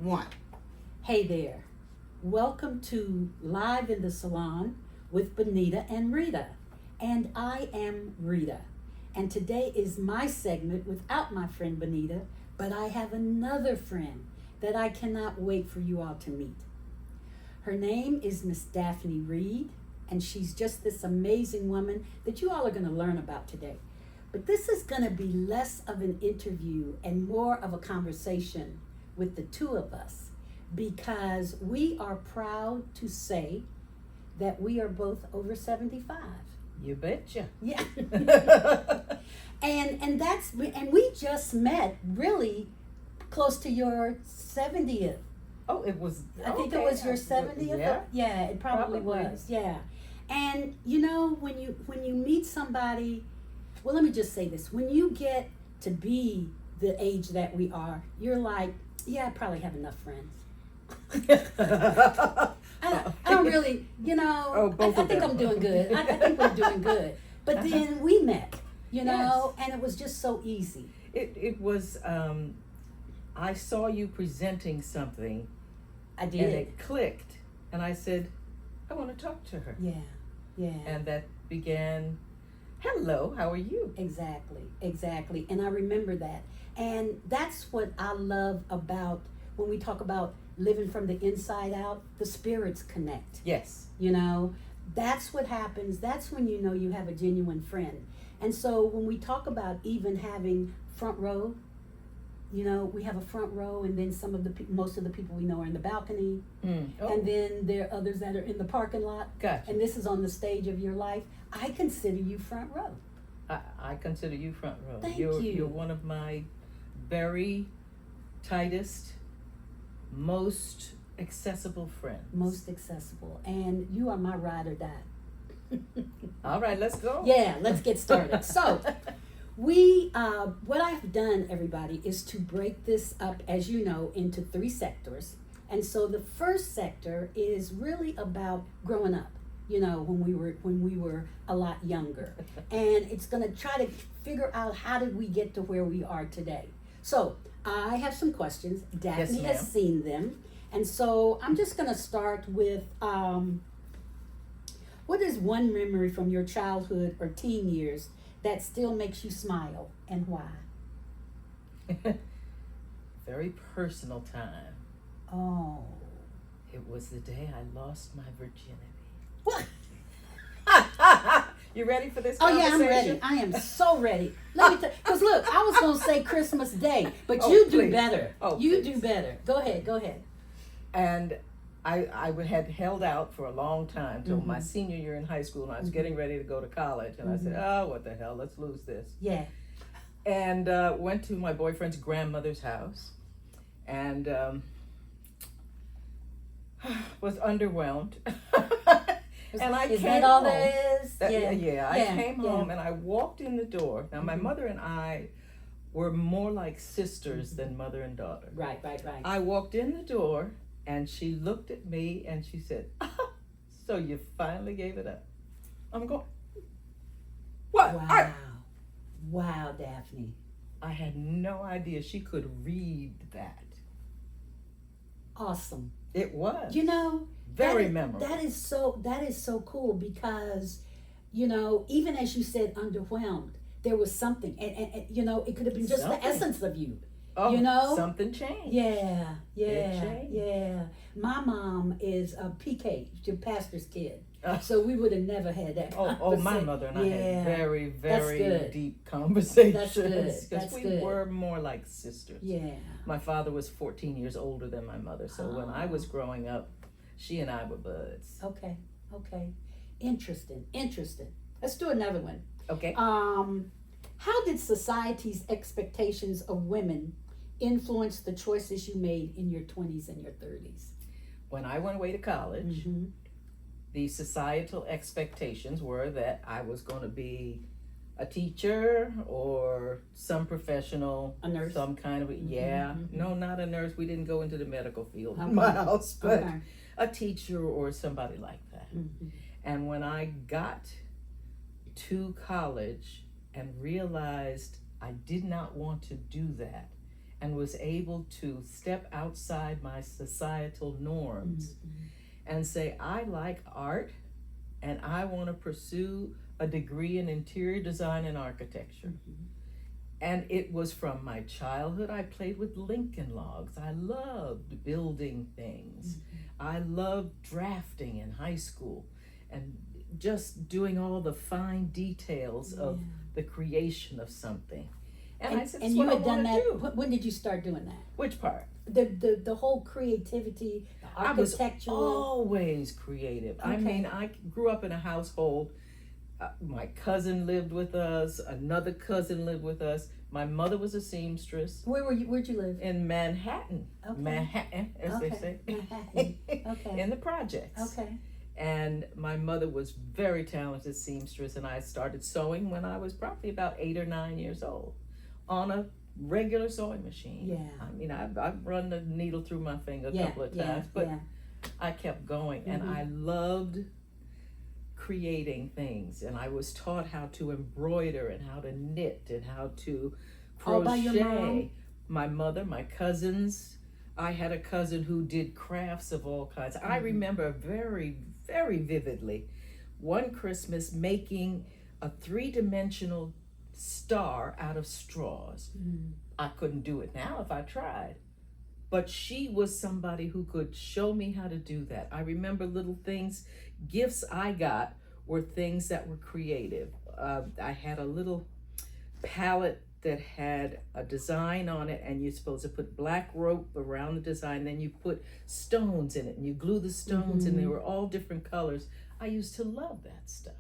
one. Hey there. Welcome to Live in the Salon with Benita and Rita. And I am Rita. And today is my segment without my friend Benita, but I have another friend that I cannot wait for you all to meet. Her name is Miss Daphne Reid, and she's just this amazing woman that you all are going to learn about today. But this is going to be less of an interview and more of a conversation with the two of us, because we are proud to say that we are both over 75. You betcha. Yeah. and we just met really close to your 70th. Oh, it was. I think it was your 70th. Yeah. Yeah, it probably was. Yeah. And you know, when you meet somebody, well, let me just say this: when you get to be the age that we are, you're like, yeah, I probably have enough friends. I don't really, you know, I think I'm doing good. I think we're doing good. But then we met, you know, and it was just so easy. It was, I saw you presenting something. I did. And it clicked. And I said, I want to talk to her. Yeah, yeah. And that began, hello, how are you? Exactly. And I remember that. And that's what I love about when we talk about living from the inside out, the spirits connect. Yes. You know, that's what happens. That's when you know you have a genuine friend. And so when we talk about even having front row, you know, we have a front row, and then most of the people we know are in the balcony. Oh. And then there are others that are in the parking lot. Gotcha. And this is on the stage of your life. I consider you front row. I consider you front row. Thank you. you. You're one of my very tightest, most accessible friends. Most accessible. And you are my ride or die. All right, let's go. Yeah, let's get started. So, what I've done, everybody, is to break this up, as you know, into 3 sectors. And so the first sector is really about growing up, you know, when we were a lot younger. And it's going to try to figure out how did we get to where we are today. So I have some questions. Daphne has seen them. And so I'm just going to start with, what is one memory from your childhood or teen years that still makes you smile, and why? Very personal time. Oh. It was the day I lost my virginity. What? You ready for this conversation? Oh, yeah, I'm ready. I am so ready. Let me tell you, because look, I was going to say Christmas Day, but you do better. You do better. Go ahead. And I had held out for a long time till my senior year in high school, and I was getting ready to go to college, and I said, oh, what the hell, let's lose this. Yeah. And went to my boyfriend's grandmother's house, and was underwhelmed. And I is came that all home. there is? I came home and I walked in the door. Now, my mother and I were more like sisters than mother and daughter. Right. I walked in the door, and she looked at me, and she said, so you finally gave it up? I'm going, what? Wow, Daphne. I had no idea she could read that. Awesome. It was. You know, very memorable. That is so cool, because, you know, even as you said, underwhelmed, there was something, and you know, it could have been just the essence of you. Oh, you know, something changed. Yeah. It changed. Yeah. My mom is a PK, your pastor's kid. So we would have never had that. Oh, my mother and I had very, very good. deep conversations. That's good. Because we were more like sisters. Yeah. My father was 14 years older than my mother, so when I was growing up, she and I were buds. Okay. Interesting. Let's do another one. Okay. How did society's expectations of women influence the choices you made in your 20s and your 30s? When I went away to college, the societal expectations were that I was going to be a teacher or some professional, a nurse, some kind of no, not a nurse. We didn't go into the medical field in my house, but a teacher or somebody like that. And when I got to college and realized I did not want to do that, and was able to step outside my societal norms and say, I like art and I want to pursue a degree in interior design and architecture. And it was from my childhood. I played with Lincoln logs. I loved building things. I loved drafting in high school and just doing all the fine details of the creation of something. And I said, that's and what you I had done want that. to do. When did you start doing that? Which part? The whole creativity, the architectural. I was always creative. I Okay. mean, I grew up in a household. My cousin lived with us. Another cousin lived with us. My mother was a seamstress. Where'd you live? In Manhattan. Okay. Manhattan, as they say. Manhattan. Okay. In the projects. Okay. And my mother was very talented seamstress, and I started sewing when I was probably about 8 or 9 years old on a regular sewing machine. Yeah. I mean, I've run the needle through my finger a couple of times, but I kept going, and I loved creating things, and I was taught how to embroider and how to knit and how to crochet. All by your mom? My mother, my cousins. I had a cousin who did crafts of all kinds. I remember very, very vividly one Christmas making a 3-dimensional star out of straws. I couldn't do it now if I tried. But she was somebody who could show me how to do that. I remember little things, gifts I got were things that were creative. I had a little palette that had a design on it, and you're supposed to put black rope around the design, then you put stones in it, and you glue the stones, and they were all different colors. I used to love that stuff.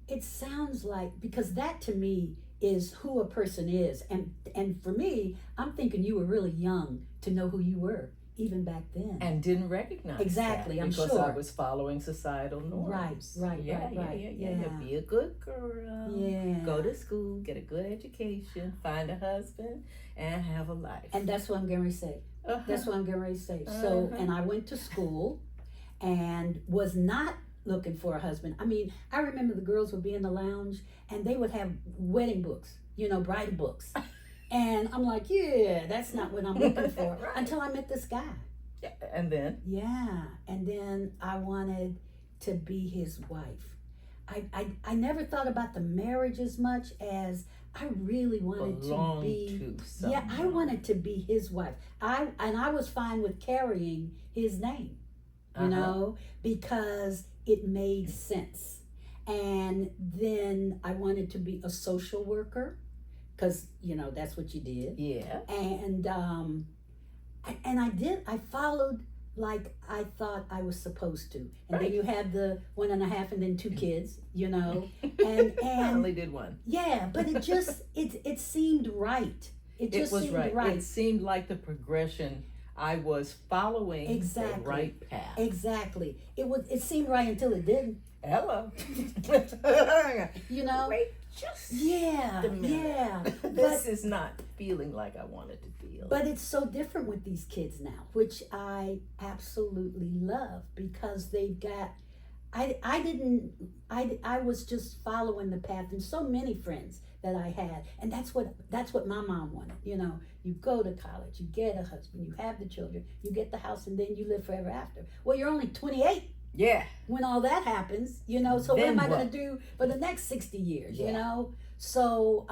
It sounds like, because that to me is who a person is, and for me, I'm thinking you were really young to know who you were even back then, and didn't recognize exactly that I'm because sure I was following societal norms. Right. Yeah. Be a good girl. Yeah. Go to school, get a good education, find a husband, and have a life. And that's what I'm getting ready to say. That's what I'm getting ready to say. So, and I went to school and was not looking for a husband. I mean, I remember the girls would be in the lounge and they would have wedding books, bridal books. And I'm like, yeah, that's not what I'm looking for. Right. Until I met this guy. Yeah. And then? Yeah. And then I wanted to be his wife. I never thought about the marriage as much as I really wanted to be. Yeah, I wanted to be his wife. I was fine with carrying his name, because it made sense. And then I wanted to be a social worker, because that's what you did. Yeah. And I followed like I thought I was supposed to. And then you have the 1.5 and then 2 kids, and I only did 1. Yeah, but it just it seemed right. It was seemed right. It seemed like the progression. I was following the right path. Exactly. It seemed right until it didn't. Hello. Wait just a minute. Yeah. This is not feeling like I wanted to feel. But it's so different with these kids now, which I absolutely love, because they've got I was just following the path, and so many friends that I had, and that's what my mom wanted. You go to college, you get a husband, you have the children, you get the house, and then you live forever after. Well, you're only 28 Yeah. when all that happens, so what am I going to do for the next 60 years, So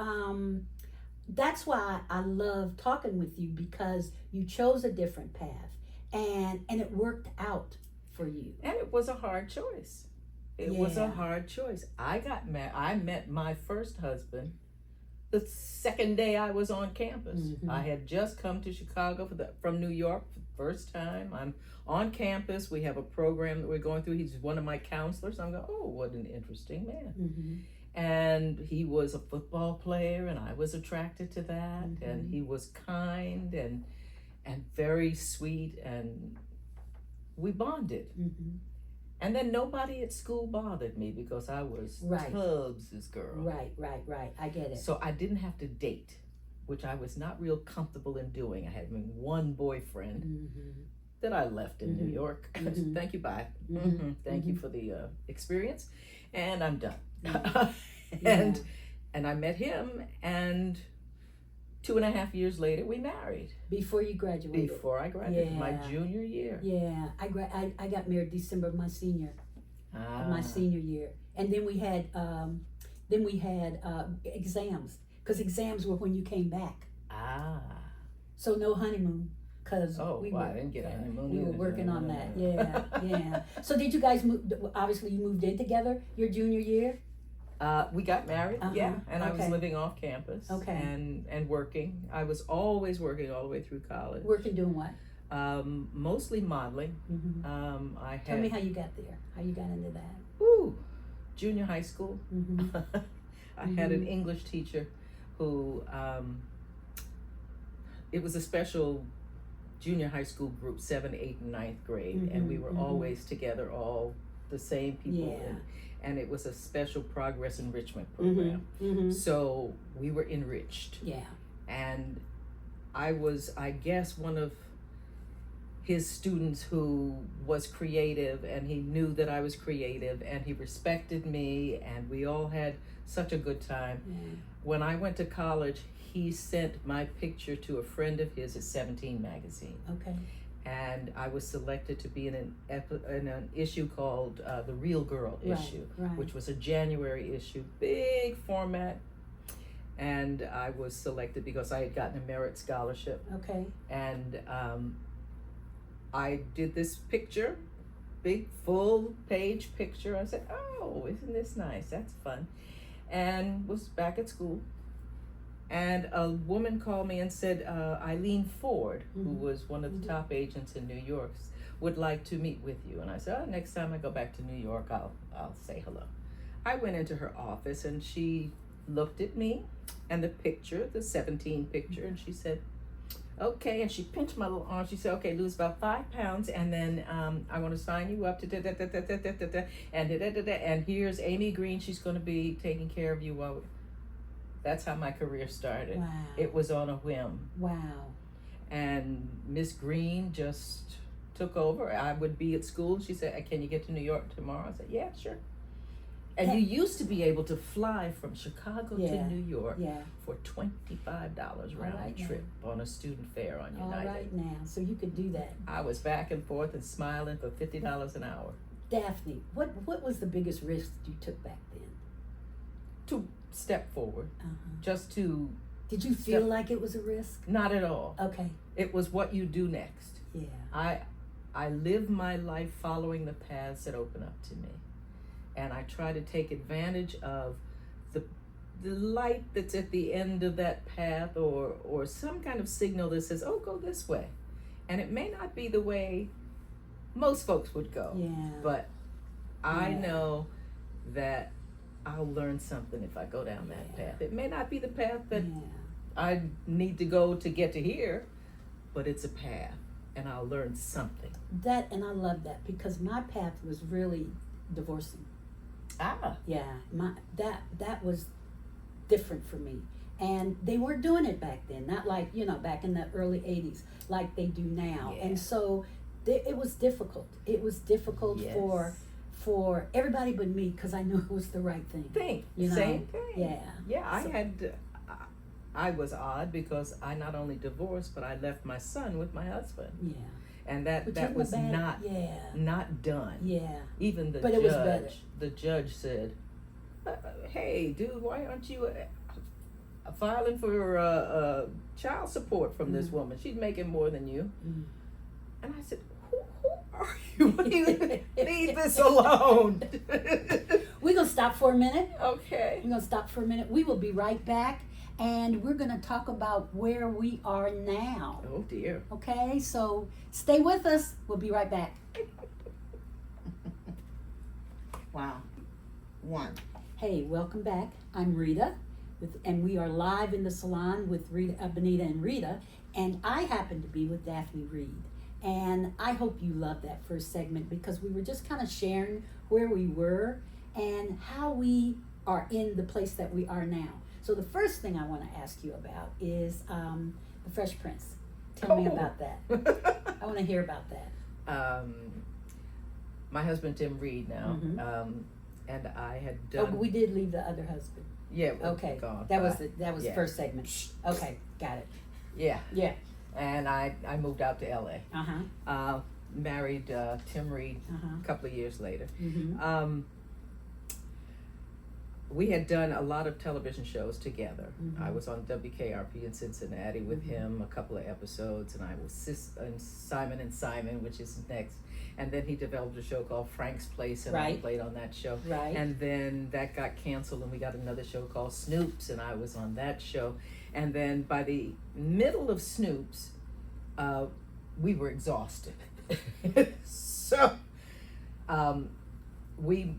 that's why I love talking with you, because you chose a different path, and it worked out for you. And it was a hard choice. It was a hard choice. I got married. I met my first husband the second day I was on campus. I had just come to Chicago from New York for the first time. I'm on campus. We have a program that we're going through. He's one of my counselors. I'm going, oh, what an interesting man. And he was a football player, and I was attracted to that. And he was kind and very sweet, and we bonded. And then nobody at school bothered me because I was Tubbs' girl. Right. I get it. So I didn't have to date, which I was not real comfortable in doing. I had one boyfriend that I left in New York. Thank you, bye. Thank you for the experience. And I'm done. And I met him, and 2.5 years later, we married. Before you graduated? Before I graduated, Yeah. my junior year. Yeah, I got married December of my senior year, and then we had exams, because exams were when you came back. So no honeymoon, because I didn't get a honeymoon. We were working on that. Yeah. So did you guys move? Obviously, you moved in together your junior year. We got married, and I was Okay. living off campus, Okay. and working. I was always working all the way through college. Working doing what? Mostly modeling. Mm-hmm. I had, Tell me how you got there. How you got into that? Junior high school. Mm-hmm. I had an English teacher who, it was a special junior high school group, 7th, 8th, and 9th grade, and we were always together, all the same people, and it was a special progress enrichment program. So we were enriched. Yeah. And I was, I guess, one of his students who was creative, and he knew that I was creative, and he respected me, and we all had such a good time. When I went to college, he sent my picture to a friend of his at 17 magazine. Okay. And I was selected to be in an issue called the Real Girl issue, which was a January issue, big format. And I was selected because I had gotten a merit scholarship. Okay. And I did this picture, big full page picture. I said, oh, isn't this nice? That's fun. And was back at school. And a woman called me and said, Eileen Ford, who was one of the top agents in New York, would like to meet with you. And I said, next time I go back to New York, I'll say hello. I went into her office, and she looked at me and the picture, the 17 picture, and she said, okay. And she pinched my little arm. She said, okay, lose about 5 pounds, and then I want to sign you up to and here's Amy Green. She's going to be taking care of you while. That's how my career started. Wow. It was on a whim. Wow. And Miss Green just took over. I would be at school. She said, can you get to New York tomorrow? I said, yeah, sure. And you used to be able to fly from Chicago to New York for $25 round trip on a student fare on United. All right now, so you could do that. I was back and forth and smiling for $50 an hour. Daphne, what was the biggest risk you took back then? To step forward, just to. Did you feel like it was a risk? Not at all. Okay. It was what you do next. Yeah. I live my life following the paths that open up to me, and I try to take advantage of the light that's at the end of that path, or some kind of signal that says, oh, go this way. And it may not be the way most folks would go, but I know that I'll learn something if I go down that path. It may not be the path that I need to go to get to here, but it's a path, and I'll learn something. And I love that, because my path was really divorcing. Yeah, that was different for me, and they weren't doing it back then. Not like back in the early '80s like they do now, and so it was difficult. It was difficult for everybody but me, because I knew it was the right thing. Same thing. Yeah. I was odd because I not only divorced, but I left my son with my husband. Yeah. And that was not done. Yeah. Even But it was better. The judge said, hey, dude, why aren't you filing for child support from this woman? She's making more than you. And I said, who are you? Leave this alone. We're going to stop for a minute. Okay. We're going to stop for a minute. We will be right back, and we're going to talk about where we are now. Oh, dear. Okay, so stay with us. We'll be right back. Wow. One. Hey, welcome back. I'm Rita, and we are live in the salon with Bonita and Rita, and I happen to be with Daphne Reid. And I hope you love that first segment, because we were just kind of sharing where we were and how we are in the place that we are now. So the first thing I want to ask you about is the Fresh Prince. Tell me about that. I want to hear about that. My husband, Tim Reid, now, and I had done. Oh, we did leave the other husband. Yeah. We're Okay. gone. That was Bye. the Yeah. first segment. Okay, got it. Yeah. Yeah. And I moved out to LA. Uh-huh. Married Tim Reed a couple of years later. Mm-hmm. We had done a lot of television shows together. Mhm. I was on WKRP in Cincinnati with him a couple of episodes, and I was in Simon and Simon, which is next. And then he developed a show called Frank's Place, and I Right. played on that show. Right. And then that got canceled, and we got another show called Snoops, and I was on that show. And then by the middle of Snoops, we were exhausted. So we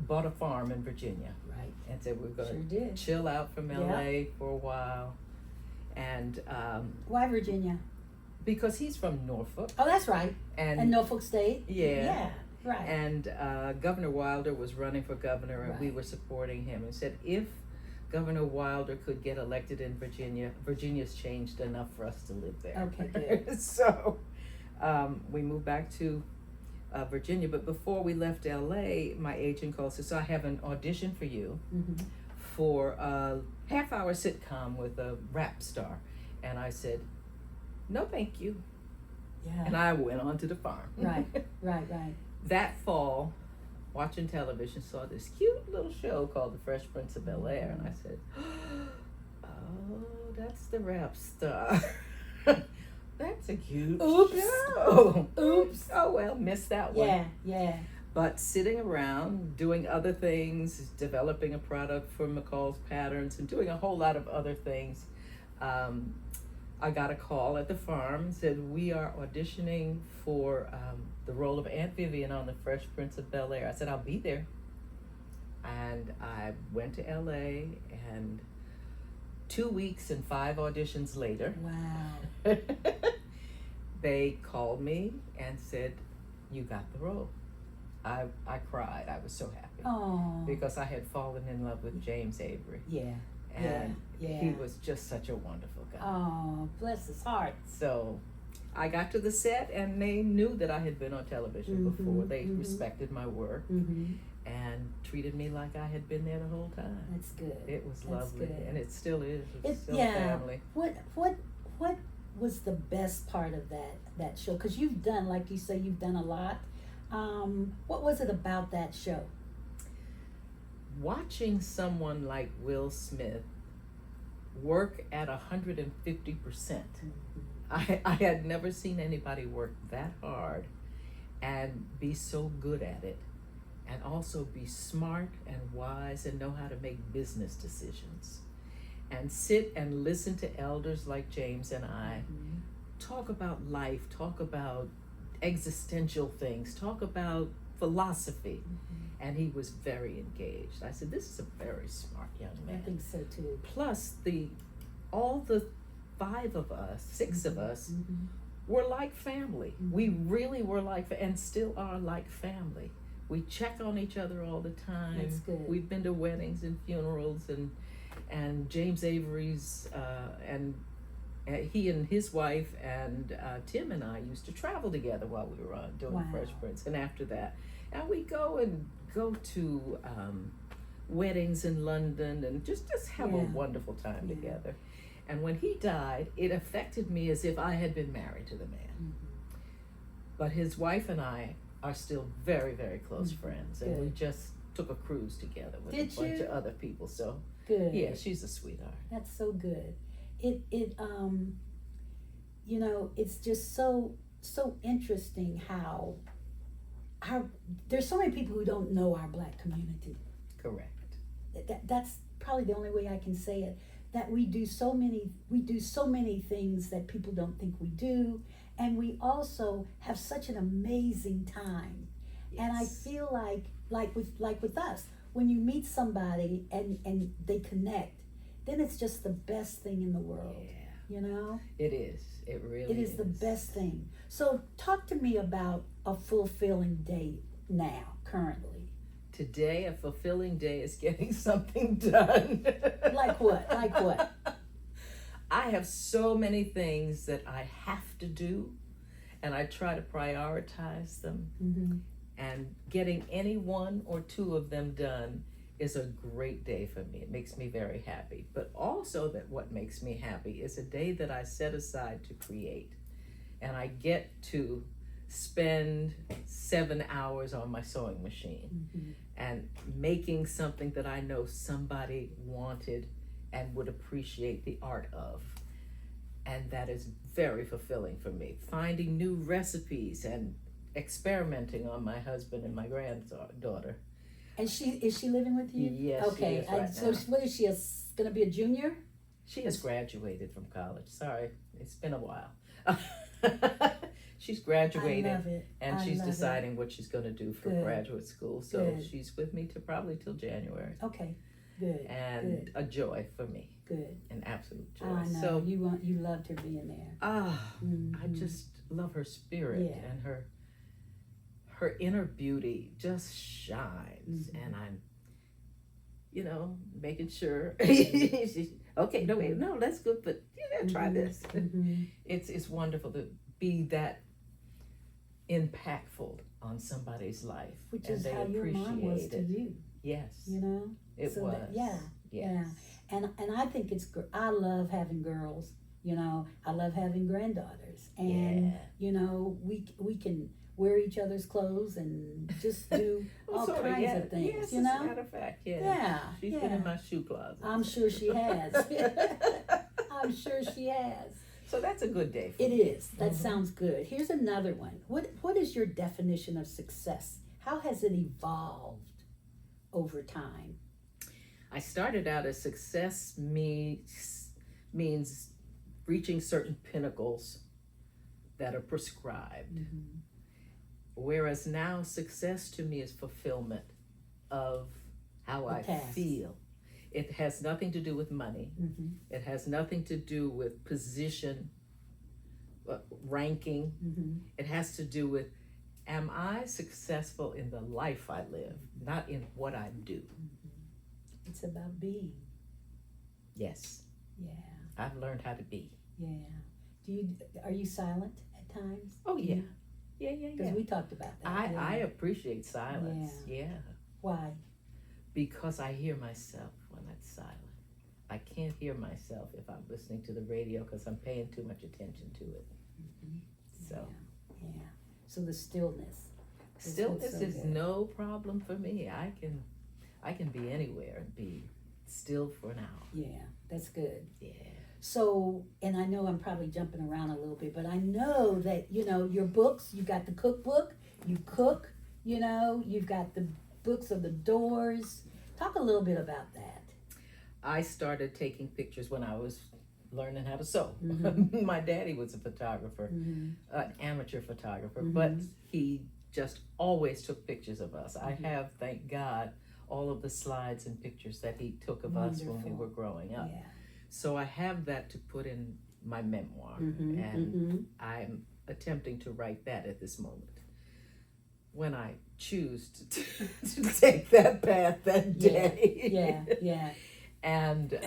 bought a farm in Virginia. Right. And said we're Sure going did. to chill out from LA for a while. And Why Virginia? because he's from Norfolk. Oh, that's right. And Norfolk State. Yeah. Yeah. Right. And Governor Wilder was running for governor, and we Right. were supporting him, and said if Governor Wilder could get elected in Virginia, Virginia's changed enough for us to live there. Okay, good. So we moved back to Virginia, but before we left LA, my agent called, said, so I have an audition for you Mm-hmm. for a half-hour sitcom with a rap star. And I said, no thank you. Yeah. And I went on to the farm. Right. Right. That fall, watching television, saw this cute little show called The Fresh Prince of Bel-Air, and I said, oh, that's the rap star. That's a cute Oops. show. Oops. Oh well, missed that one. Yeah. Yeah. But sitting around, doing other things, developing a product for McCall's Patterns, and doing a whole lot of other things, I got a call at the farm, said, we are auditioning for the role of Aunt Vivian on The Fresh Prince of Bel-Air. I said, I'll be there. And I went to LA, and 2 weeks and 5 auditions later, Wow. they called me and said, you got the role. I cried. I was so happy. Oh. Because I had fallen in love with James Avery. Yeah. And Yeah. he was just such a wonderful guy. Oh, bless his heart. So I got to the set, and they knew that I had been on television Mhm, before. They mhm. respected my work Mm-hmm. and treated me like I had been there the whole time. That's good. It was That's lovely, good. and it still is. It's It- still yeah. family. What was the best part of that show? Because you've done, like you say, you've done a lot. What was it about that show? Watching someone like Will Smith work at 150%. I had never seen anybody work that hard and be so good at it, and also be smart and wise and know how to make business decisions, and sit and listen to elders like James and I talk about life, talk about existential things, talk about philosophy. And he was very engaged. I said, this is a very smart young I man. think so too. Plus all the 5 of us, 6 of us, Mm-hmm. were like family. We really were like, and still are like family. We check on each other all the time. That's good. We've been to weddings and funerals, and James Avery's and he and his wife and Tim and I used to travel together while we were on doing Wow. Fresh Prince. And after that, and we go to weddings in London and just have a Yeah. wonderful time Yeah. together. And when he died, it affected me as if I had been married to the man. But his wife and I are still very, very close friends, and we Good. just took a cruise together with Did a bunch you? of other people. So Good. yeah, she's a sweetheart. That's so good. You know, it's just so interesting how there's so many people who don't know our Black community. Correct. That's probably the only way I can say it. That we do so many things that people don't think we do, and we also have such an amazing time. And I Yes. feel like with us, when you meet somebody and they connect, then it's just the best thing in the world. Yeah, You know, it is. It really it is the best thing. So talk to me about a fulfilling day now, currently. Today, a fulfilling day is getting something done. Like what? Like what? I have so many things that I have to do, and I try to prioritize them. Mm-hmm. And getting any 1 or 2 of them done is a great day for me. It makes me very happy. But also that what makes me happy is a day that I set aside to create. And I get to spend 7 hours on my sewing machine and making something that I know somebody wanted and would appreciate the art of. And that is very fulfilling for me. Finding new recipes and experimenting on my husband and my granddaughter. And is she living with you? Yes, okay. she is right So now. what is she? Going to be a junior? She has graduated from college. Sorry, it's been a while. She's I graduated love it. and I she's love deciding what she's going to do for Good. graduate school. So Good. she's with me probably till January. it. Okay. Good. And a joy for me, Good. an absolute joy. I know. So You loved her being there. I Mhm. just love her spirit Yeah. and her inner beauty just shines. And I'm, making sure. Okay, no, wait, no, that's good, but try this. It's wonderful to be that impactful on somebody's life. Which and is they how your mom was appreciate to it. you. Yes, You know. it so was. that- yeah. Yes. And I think I love having girls. I love having granddaughters, and we can wear each other's clothes and just do all Sorta, kinds yeah. of things. Yes, as a matter of fact, yeah. Yeah. She's yeah. been in my shoe closet. I'm sure she has. I'm sure she has. So that's a good day for It me. is. That sounds good. Here's another one. What is your definition of success? How has it evolved over time? I started out as success means reaching certain pinnacles that are prescribed. Whereas now success to me is fulfillment of how I task. feel. It has nothing to do with money. It has nothing to do with position, ranking. It has to do with, am I successful in the life I live, not in what I do? It's about being. Yes, Yeah. I've learned how to be. Yeah. Are you silent at times? Oh yeah, yeah. Because we talked about that. I appreciate silence. Yeah. Why? Because I hear myself when it's silent. I can't hear myself if I'm listening to the radio because I'm paying too much attention to it. So Yeah. So the stillness. stillness so is good. no problem for me. I can be anywhere and be still for an hour. Yeah, that's good. Yeah. So, and I know I'm probably jumping around a little bit, but I know that, your books, you got the cookbook, you cook, you've got the books of the doors. Talk a little bit about that. I started taking pictures when I was learning how to sew. My daddy was a photographer, an amateur photographer, but he just always took pictures of us. I have, thank God, all of the slides and pictures that he took of us when we were growing up. Yeah. So I have that to put in my memoir, and I'm attempting to write that at this moment. When I choose to take that path that day. Yeah. And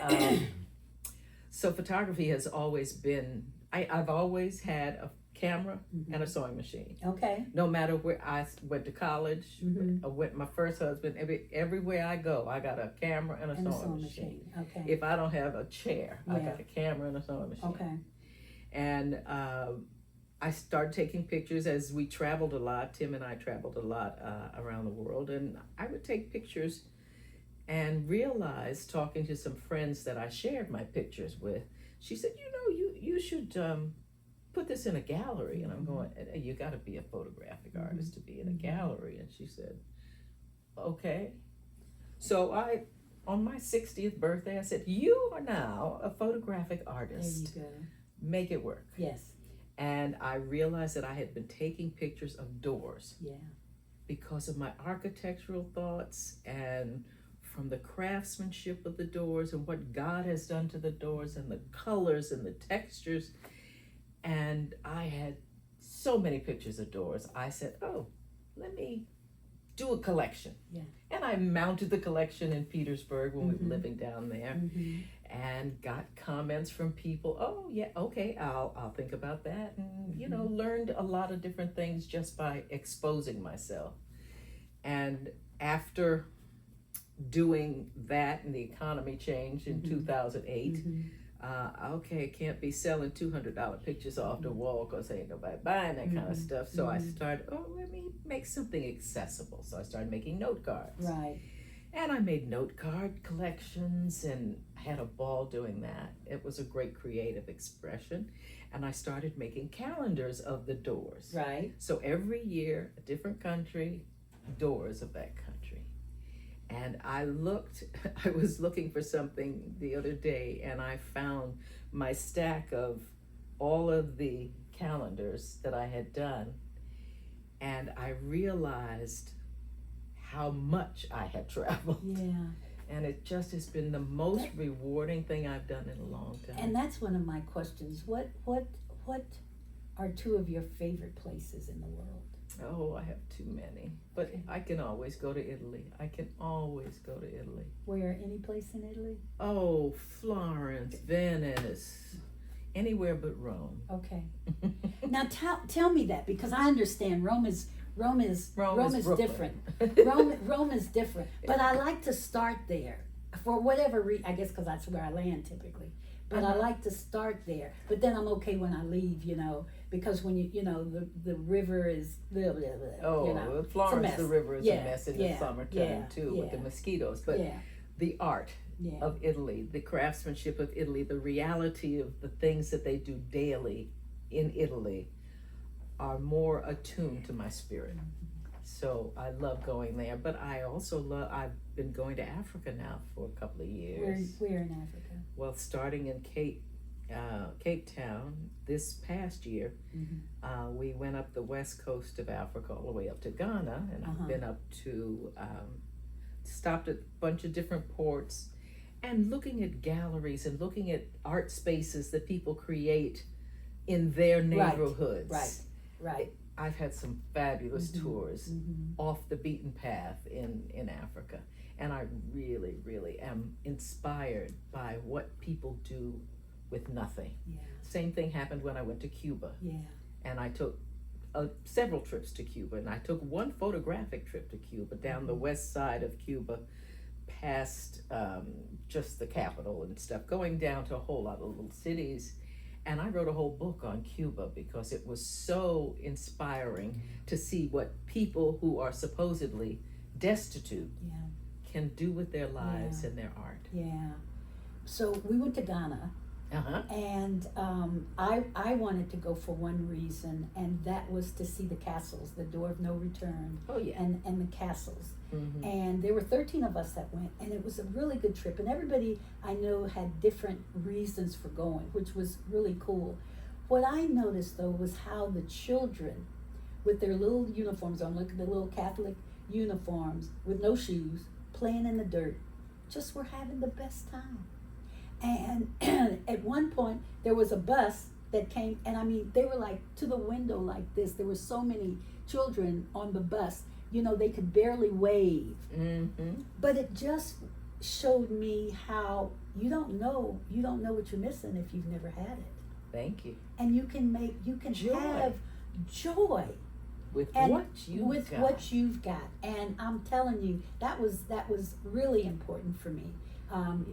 so photography has always been, I've always had a camera and a sewing machine. Okay. No matter where I went to college, I went my first husband, everywhere I go, I got a camera and a sewing machine. Okay. If I don't have a chair, I got a camera and a sewing machine. Okay. And I started taking pictures as we traveled a lot. Tim and I traveled a lot around the world, and I would take pictures and realize, talking to some friends that I shared my pictures with, she said, you should put this in a gallery. And I'm going, you got to be a photographic artist to be in a gallery. And she said, okay. So on my 60th birthday, I said, you are now a photographic artist. There you go. Make it work. Yes. And I realized that I had been taking pictures of doors because of my architectural thoughts and from the craftsmanship of the doors and what God has done to the doors and the colors and the textures. And I had so many pictures of doors. I said, let me do a collection. Yeah. And I mounted the collection in Petersburg when we were living down there, and got comments from people. Oh yeah, okay, I'll think about that, and learned a lot of different things just by exposing myself. And after doing that, and the economy changed in 2008. Okay, I can't be selling $200 pictures off the wall because ain't nobody buying that kind of stuff. So I started, let me make something accessible. So I started making note cards. Right. And I made note card collections and had a ball doing that. It was a great creative expression. And I started making calendars of the doors. Right. So every year, a different country, doors of that country. And I was looking for something the other day, and I found my stack of all of the calendars that I had done. And I realized how much I had traveled. Yeah. And it just has been the most rewarding thing I've done in a long time. And that's one of my questions. What are two of your favorite places in the world? Oh, I have too many. But I can always go to Italy. I can always go to Italy. Where? Any place in Italy? Oh, Florence, Venice, anywhere but Rome. Okay. Now tell me that, because I understand Rome is different. Rome is different. But I like to start there for whatever reason. I guess because that's where I land typically. But I like to start there. But then I'm okay when I leave, because when the river is blah, blah, blah, Oh, Florence, the river is a mess in the summertime too, with the mosquitoes. But the art of Italy, the craftsmanship of Italy, the reality of the things that they do daily in Italy are more attuned to my spirit. So I love going there. But I also I've been going to Africa now for a couple of years. Where in Africa? Well, starting in Cape Town this past year, we went up the west coast of Africa all the way up to Ghana, and I've been up to, stopped at a bunch of different ports, and looking at galleries and looking at art spaces that people create in their neighborhoods. Right. I've had some fabulous tours off the beaten path in Africa. And I really, really am inspired by what people do with nothing. Yeah. Same thing happened when I went to Cuba. Yeah. And I took several trips to Cuba. And I took one photographic trip to Cuba, down the west side of Cuba, past just the capital and stuff, going down to a whole lot of little cities. And I wrote a whole book on Cuba because it was so inspiring to see what people who are supposedly destitute can do with their lives and their art. Yeah. So we went to Ghana, and I wanted to go for one reason, and that was to see the castles, the Door of No Return. Oh yeah. And the castles. And there were 13 of us that went, and it was a really good trip. And everybody I know had different reasons for going, which was really cool. What I noticed though was how the children, with their little uniforms on, look at the little Catholic uniforms with no shoes, playing in the dirt, just were having the best time. And at one point there was a bus that came, and I mean they were like to the window like this. There were so many children on the bus, they could barely wave. But it just showed me how you don't know what you're missing if you've never had it. Thank you. And you can have joy with what you've got. And I'm telling you, that was really important for me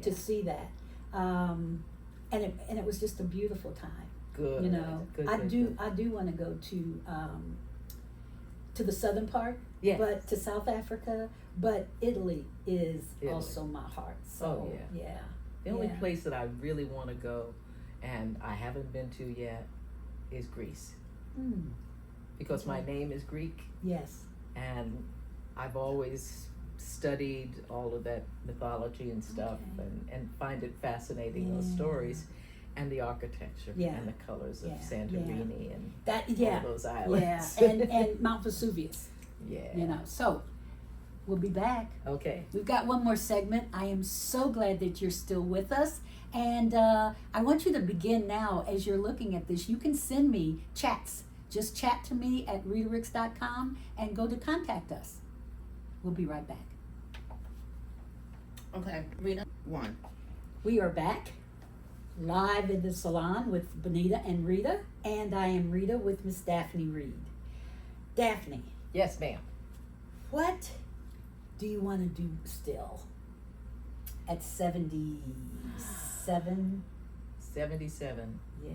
to see that. And it was just a beautiful time. Good. Good, I do want to go to the southern part, but to South Africa, but Italy is also my heart. So yeah. The only place that I really want to go, and I haven't been to yet, is Greece. Because my name is Greek. Yes. And I've always studied all of that mythology and stuff, and find it fascinating, those stories. And the architecture and the colors of Santorini and all those islands. And Mount Vesuvius. Yeah. So we'll be back. Okay. We've got one more segment. I am so glad that you're still with us. And I want you to begin now. As you're looking at this, you can send me chats. Just chat to me at ritaricks.com and go to contact us. We'll be right back. Okay, Rita, 1. We are back. Live in the salon with Bonita and Rita, and I am Rita with Miss Daphne Reid. Daphne. Yes, ma'am. What do you want to do still? at 77. 77. Yeah.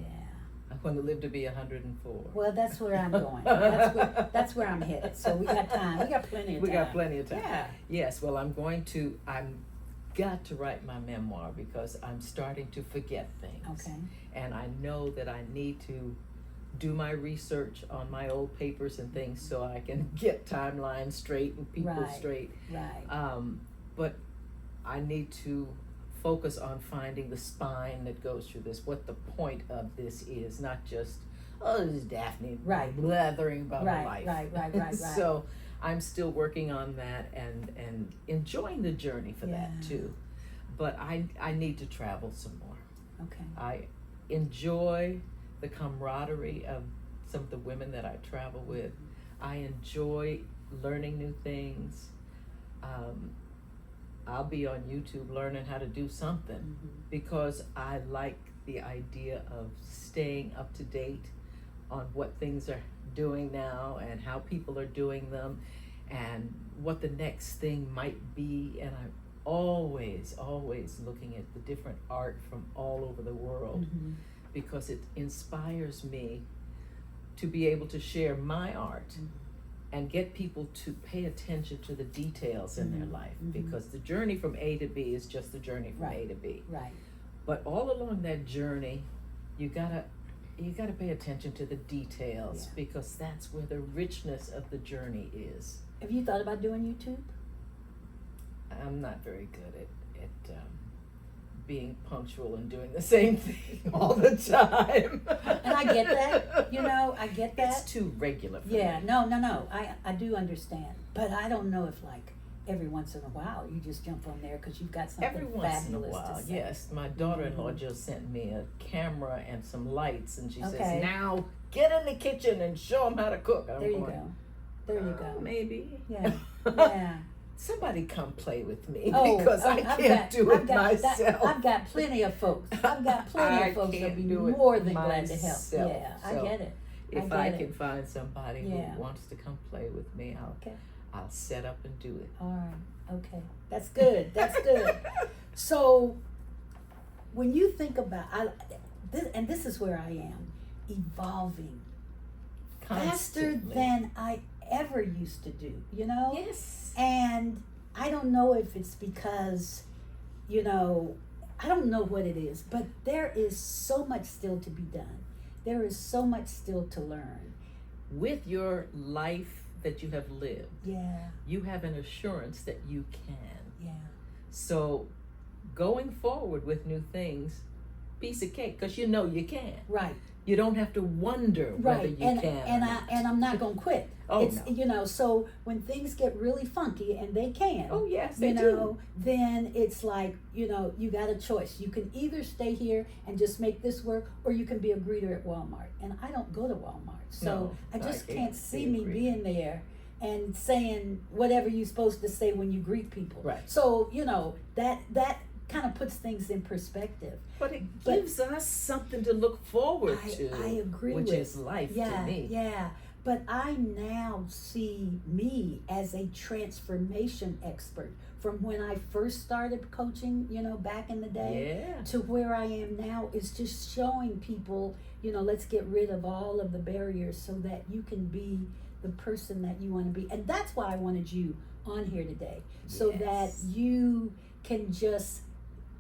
I want to live to be 104. Well, that's where I'm going. That's where I'm headed. So we got time. We got plenty of time. We got plenty of time. Yeah. Yes, well, I'm got to write my memoir because I'm starting to forget things. Okay. And I know that I need to do my research on my old papers and things so I can get timelines straight and people Right. straight. Right. But I need to focus on finding the spine that goes through this, what the point of this is, not just, oh, this is Daphne Right. blathering about her life. Right. So I'm still working on that and enjoying the journey for that Yeah. too. But I need to travel some more. Okay. I enjoy the camaraderie of some of the women that I travel with. I enjoy learning new things. I'll be on YouTube learning how to do something Mm-hmm. because I like the idea of staying up to date on what things are doing now and how people are doing them and what the next thing might be. And I'm always looking at the different art from all over the world Mm-hmm. because it inspires me to be able to share my art and get people to pay attention to the details in their life because the journey from A to B is just the journey from A to B. Right. But all along that journey, you gotta pay attention to the details because that's where the richness of the journey is. Have you thought about doing YouTube? I'm not very good at being punctual and doing the same thing all the time. And I get that. You know, I get that. It's too regular for Yeah, me. no. I do understand. But I don't know if, like, every once in a while you just jump on there because you've got something Every once in a fabulous while, to say. yes. My daughter-in-law just sent me a camera and some lights, and she Okay. says, "Now get in the kitchen and show them how to cook." I'm There you going, go. There you go. Maybe. Yeah. Yeah. Somebody come play with me Oh, because I can't do it myself. I've got plenty of folks. I've got plenty I of folks that'll can't be do it more than glad to help. myself. Yeah, I So, get it. If I I get can it. find somebody Yeah. who wants to come play with me, Okay. I'll set up and do it. All right. Okay. That's good. That's good. So, when you think about, this is where I am, evolving faster Constantly. than I ever used to do. You know. Yes. And I don't know if it's because, you know, I don't know what it is, but there is so much still to be done. There is so much still to learn. With your life that you have lived, Yeah, you have an assurance that you can. yeah. So going forward with new things, piece of cake, because you know you can. Right, You don't have to wonder whether right. you And can. and or I not. and I'm not gonna quit. Oh, It's no. you know, so when things get really funky, and they can. Oh yes, they You do. know, then it's like, you know, you got a choice. You can either stay here and just make this work, or you can be a greeter at Walmart. And I don't go to Walmart, so No, I just I can't can't see be a me greeter. being there and saying whatever you're supposed to say when you greet people. Right. So, you know, that kind of puts things in perspective. But it But- gives us something to look forward to. I agree which with. is life Yeah, to me. yeah. But I now see me as a transformation expert from when I first started coaching, you know, back in the day, Yeah. to where I am now is just showing people, you know, let's get rid of all of the barriers so that you can be the person that you want to be. And that's why I wanted you on here today, so that Yes. you can just,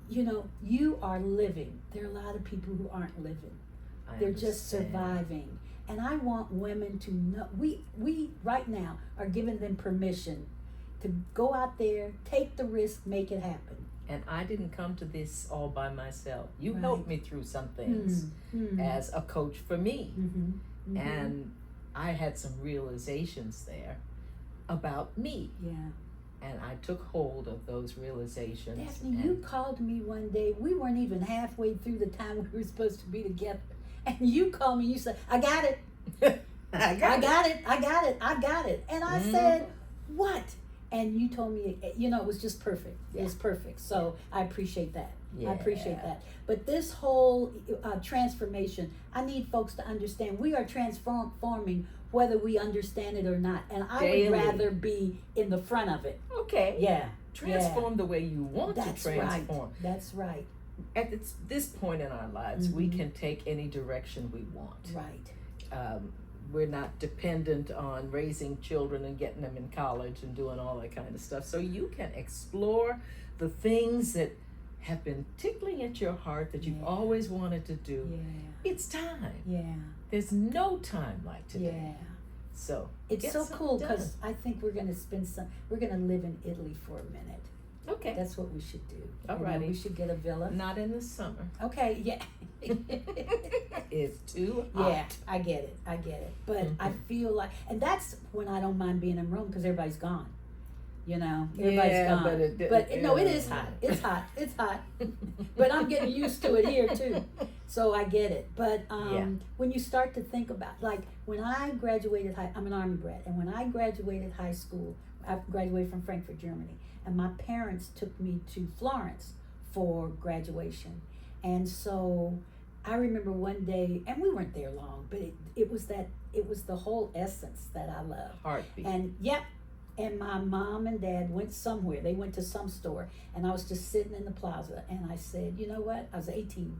you know, you are living. There are a lot of people who aren't living. I They're just understand. surviving. And I want women to know, we right now are giving them permission to go out there, take the risk, make it happen. And I didn't come to this all by myself. You Right. helped me through some things as a coach for me. And I had some realizations there about me. Yeah. And I took hold of those realizations. Daphne, and you called me one day. We weren't even halfway through the time we were supposed to be together. And you called me, you said, I got it. I I got it. And I Mhm. said, what? And you told me, you know, it was just perfect. It was perfect. So I appreciate that. I appreciate Yeah. that. But this whole transformation, I need folks to understand we are transforming whether we understand it or not. And I Daily. would rather be in the front of it. Okay. Yeah. Transform the way you want That's to transform. right. That's right. At this point in our lives, we can take any direction we want. Right. We're not dependent on raising children and getting them in college and doing all that kind of stuff. So you can explore the things that have been tickling at your heart that you've always wanted to do. Yeah. It's time. Yeah. There's no time like today. Yeah. So It's get so something cool done. because I think we're going to live in Italy for a minute. Okay. That's what we should do. Alrighty. We should get a villa. Not in the summer. Okay, yeah. It's too hot. Yeah, I get it. But I feel like, and that's when I don't mind being in Rome because everybody's gone. Everybody's gone. But no, it is hot. It's hot. It's hot. But I'm getting used to it here too. So I get it. But when you start to think about, like when I graduated I'm an Army brat, and when I graduated high school, I graduated from Frankfurt, Germany, and my parents took me to Florence for graduation. And so I remember one day, and we weren't there long, but it was the whole essence that I love. Heartbeat. And my mom and dad went somewhere. They went to some store, and I was just sitting in the plaza, and I said, you know what? I was 18,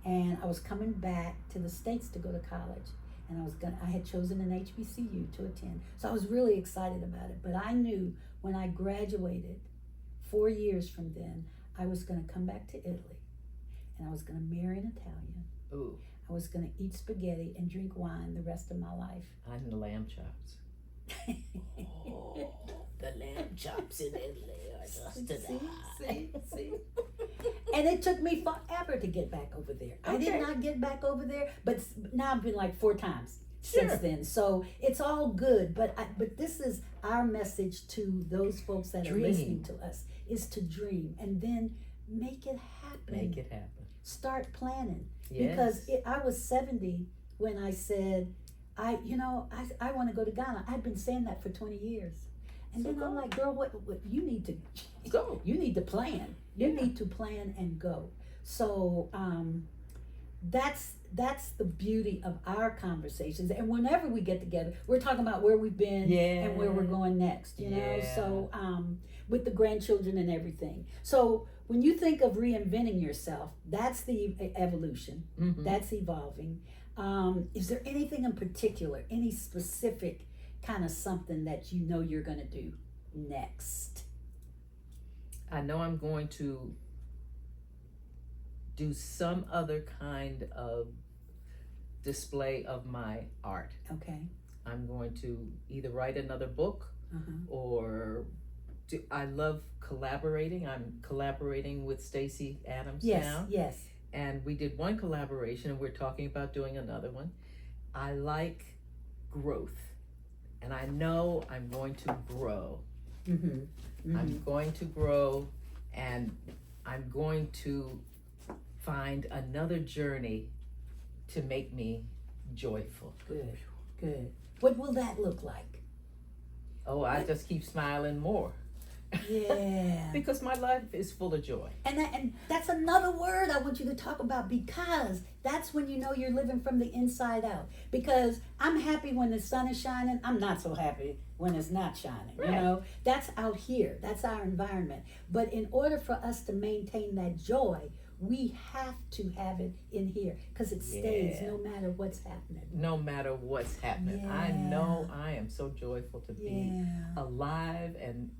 and I was coming back to the States to go to college, and I had chosen an HBCU to attend. So I was really excited about it, but I knew when I graduated 4 years from then, I was going to come back to Italy, and I was going to marry an Italian. Ooh. I was going to eat spaghetti and drink wine the rest of my life. And the lamb chops. Oh, the lamb chops in Italy are just See? And it took me forever to get back over there. I did not get back over there, but now I've been like 4 times since then. So it's all good. But this is our message to those folks that are listening to us, is to dream and then make it happen. Make it happen. Start planning. Yes. Because I was 70 when I said, I want to go to Ghana. I've been saying that for 20 years. And then I'm like, girl, what you need to go. You need to plan. You need to plan and go. So that's the beauty of our conversations. And whenever we get together, we're talking about where we've been and where we're going next, you know? So with the grandchildren and everything. So when you think of reinventing yourself, that's the evolution. That's evolving. Is there anything in particular, any specific kind of something that you know you're going to do next? I know I'm going to do some other kind of display of my art. Okay. I'm going to either write another book or I love collaborating. I'm collaborating with Stacey Adams now. Yes. And we did one collaboration, and we're talking about doing another one. I like growth, and I know I'm going to grow. I'm going to grow, and I'm going to find another journey to make me joyful. Good. What will that look like? Oh, I just keep smiling more. Yeah. Because my life is full of joy. And that's another word I want you to talk about, because that's when you know you're living from the inside out. Because I'm happy when the sun is shining. I'm not so happy when it's not shining. Right. You know, that's out here. That's our environment. But in order for us to maintain that joy, we have to have it in here, because it stays no matter what's happening. No matter what's happening. I know I am so joyful to be alive and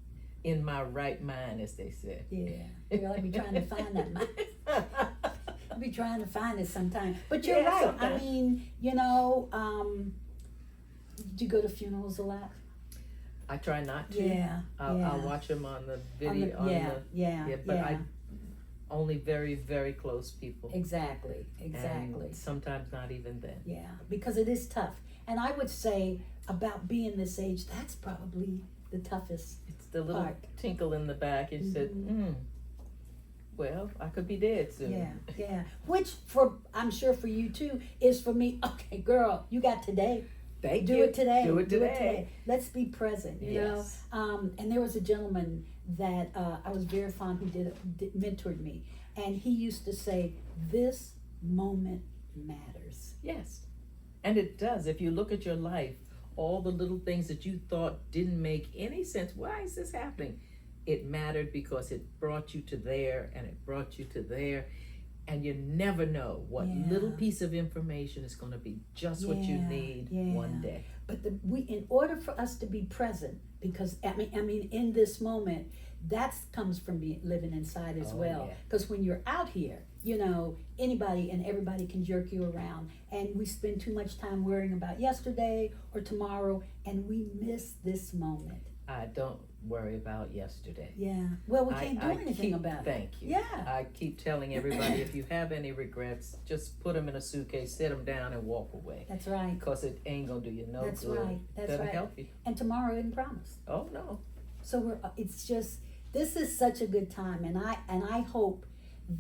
in my right mind, as they said. Yeah. Girl, I be trying to find that mind. I be trying to find it sometimes. But you're right. Sometimes. I mean, you know, do you go to funerals a lot? I try not to. I'll watch them on the video. But I only very, very close people. Exactly. And sometimes not even then. Yeah, because it is tough. And I would say about being this age, that's probably the toughest. It's the little part. Tinkle in the back, and said, well, I could be dead soon. Yeah. Which I'm sure for you too is for me. Okay, girl, you got today. Do it today. Let's be present. You know. And there was a gentleman that I was very fond who mentored me, and he used to say, "This moment matters." Yes, and it does. If you look at your life, all the little things that you thought didn't make any sense. Why is this happening? it mattered because it brought you to there and it brought you to there. And you never know what little piece of information is going to be just what you need one day. But in order for us to be present, because I mean, in this moment, that comes from living inside as well. Because when you're out here, you know, anybody and everybody can jerk you around, and we spend too much time worrying about yesterday or tomorrow, and we miss this moment. I don't worry about yesterday. Yeah. Well, we can't do anything about it. Thank you. Yeah. I keep telling everybody, if you have any regrets, just put them in a suitcase, set them down, and walk away. That's right. Because it ain't gonna do you no That's good. right. That's Doesn't right. help you. And tomorrow isn't promised. Oh no. So it's just, this is such a good time, and I hope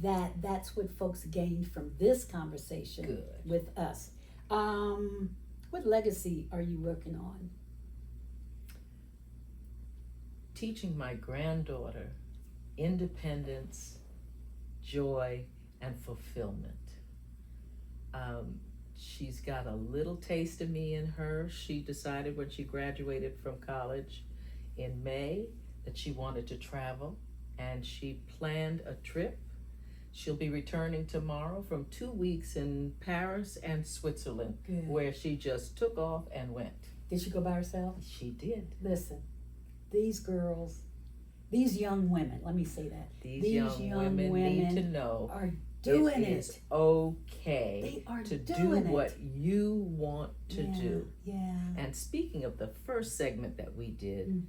that that's what folks gained from this conversation with us. What legacy are you working on? Teaching my granddaughter independence, joy, and fulfillment. She's got a little taste of me in her. She decided when she graduated from college in May that she wanted to travel, and she planned a trip. She'll be returning tomorrow from 2 weeks in Paris and Switzerland, where she just took off and went. Did she go by herself? She did. Listen, these girls, these young women, let me say that. These young women need to know are doing it is okay to do what you want to do. Yeah. And speaking of the first segment that we did,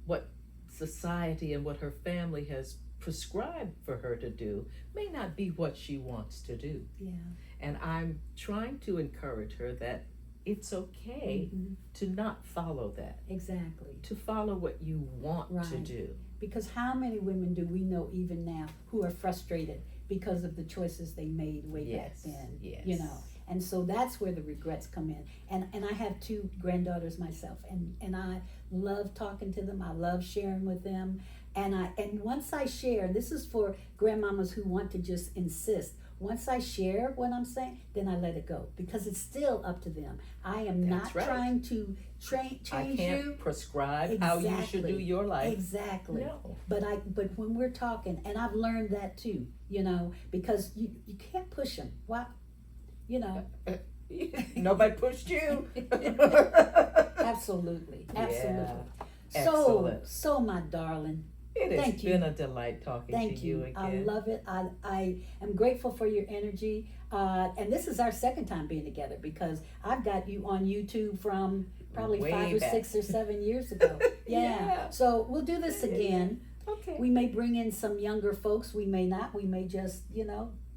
what society and what her family has prescribed for her to do may not be what she wants to do. Yeah. And I'm trying to encourage her that it's okay to not follow that. Exactly. To follow what you want to do. Because how many women do we know even now who are frustrated because of the choices they made way back then? Yes. You know. And so that's where the regrets come in. And I have 2 granddaughters myself, and I love talking to them. I love sharing with them. And once I share, this is for grandmamas who want to just insist. Once I share what I'm saying, then I let it go, because it's still up to them. I am not trying to change you. I can't prescribe how you should do your life. Exactly. No. But when we're talking, and I've learned that too, you know, because you can't push them. Why? You know. Nobody pushed you. Absolutely. Excellent. So my darling. It has been a delight talking to you again. I love it. I am grateful for your energy. And this is our second time being together, because I've got you on YouTube from probably way 5 or back. 6 or 7 years ago. Yeah. So we'll do this again. Okay. We may bring in some younger folks. We may not. We may just,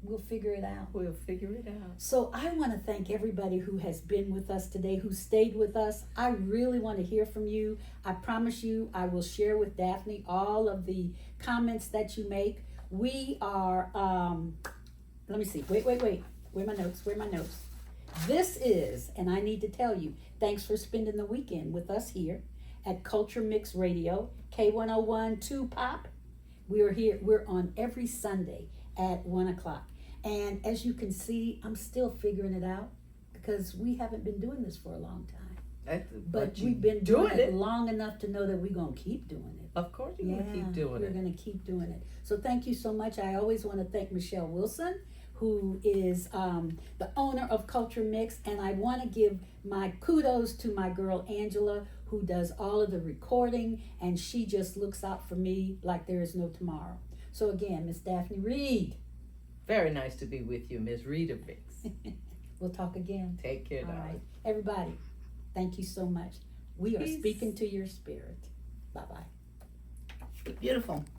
we'll figure it out. We'll figure it out. So I want to thank everybody who has been with us today, who stayed with us. I really want to hear from you. I promise you I will share with Daphne all of the comments that you make. We are, let me see. Wait. Where are my notes? This is, and I need to tell you, thanks for spending the weekend with us here at Culture Mix Radio, K101 2 Pop. We're here, we're on every Sunday at 1 o'clock. And as you can see, I'm still figuring it out, because we haven't been doing this for a long time. But we've been doing it long enough to know that we're going to keep doing it. Of course you're going to keep doing it. We're going to keep doing it. So thank you so much. I always want to thank Michelle Wilson, who is the owner of Culture Mix. And I want to give my kudos to my girl Angela, who does all of the recording. And she just looks out for me like there is no tomorrow. So again, Miss Daphne Reid. Very nice to be with you, Miss Rita Ricks. We'll talk again. Take care, darling. All right. Everybody, thank you so much. We are speaking to your spirit. Bye-bye. Beautiful.